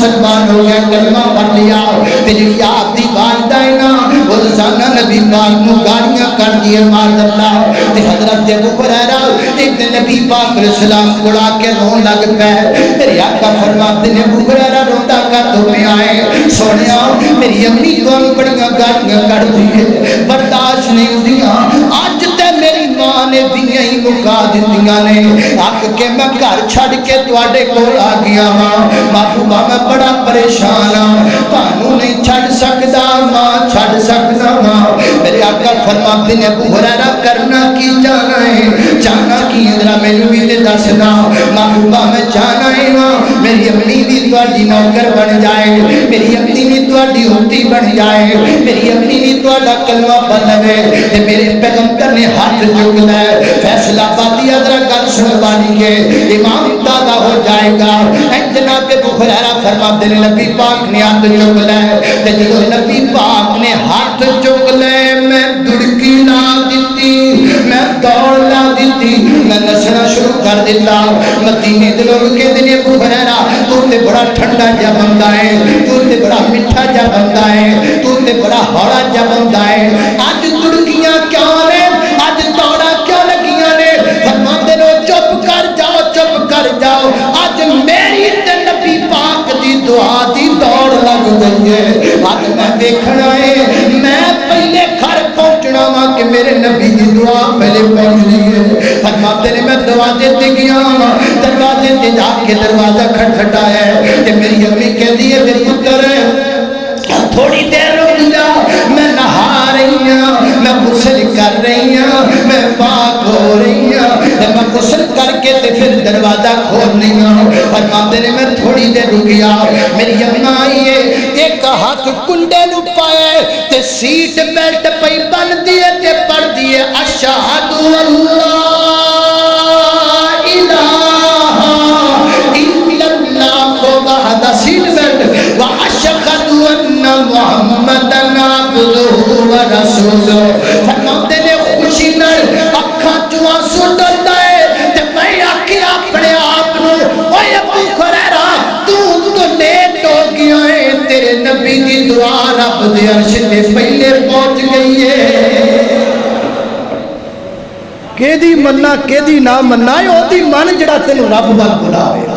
مسلمان ہو گیا کلمہ پڑھ لیا تیری آپ دی والدہ ہے نا وہ روزانہ نبی پاک نو گالیاں کر دیے معاذ اللہ تے حضرت ابو ہریرہ ایک دن نبی پاک علیہ السلام کو آ کے رون لگ پے میرے آقا فرماتے ہیں ابو ہریرہ روندا کر تو میں آئے سونیا میری امی تو بڑیاں گالیاں کر دی برداشت نہیں ہوندیاں اج تے میری ماں نے دیاں ہی مکا دتیاں نے اک کے میں گھر چھڈ کے تواڈے کول آ گیا ہاں محبوبہ میں بڑا پریشان ہاں تانوں نہیں چھڈ سکدا ماں چھڈ سکدا ماں میرے آقا فرماتے ہیں ابو ہریرہ کرنا کی جانا ہے جانا کی ذرا مینوں بھی تے دس دا محبوبہ میں جانا ہے میری امی بھی تواڈی نوکر بن جائے میری امی بھی تواڈی ہوتی بن جائے میری امی بھی تواڈا کلمہ پڑھے تے میرے پیغمبر نے ہاتھ چکنا ہے فیصلہ آبادی ذرا گل سن بانی کے امام دادا ہو جائے گا اے جناب ابو ہریرہ فرماتے ہیں نبی پاک نے ہاتھ چک لے تے جدوں نبی پاک نے ہاتھ چک لے میں دڑکی لا دتی میں دوڑ لا دتی میں نسنا شروع کر دیتا مدینے دے لوگ کہندے نے ابو ہریرہ تو تے بڑا ٹھنڈا جا بندہ ہے تو تے بڑا میٹھا جا بندہ ہے تو تے بڑا ہولا جا بندہ ہے اج دڑکیاں کیوں نے اج دوڑا کیوں لگیاں نے فرماندے نو چپ کر جاؤ اج میری تے نبی پاک دی دعا دی دوڑ لگ گئی ہے اج میں دیکھنا ہے میں پہلے گھر پہنچنا وا کہ میرے نبی دی دعا پہلے پہنچ رہی ہے فرماتے نے میں دروازے تے گیا دروازے تے جا کے دروازہ کھٹکھٹایا ہے کہ میری امی کہندی ہے میرے پتر تھوڑی دیر رک جا میں نہا رہی ہوں میں غسل کر رہی ہوں میں پاک ہو رہی ہوں میں غسل کر کے تے پھر دروازہ کھولنی ہوں فرماتے نے میں تھوڑی دیر رک گیا میری اماں آئی ہے ایک ہاتھ کنڈے نو پائے تے سیٹ بیلٹ پئی بن دیے تے پڑھ دیے اشہد اللہ الہ الا اللہ کو وحدہ سیٹ بیلٹ واشہد ان محمدن عبدہ ورسولہ فرماتے نے خوشی نال اکھاں چوں آنسو ڈردا ہے تے میں آکھیا اپنے آپ نو اوے ابو ہریرہ تو لیٹ ہو گیا ہے تیرے نبی دی دعا رب دے عرش تے پہلے پہنچ گئی ہے کیدی مننا کیدی نہ مننا اے او دی من جڑا تینوں رب ول بلاوے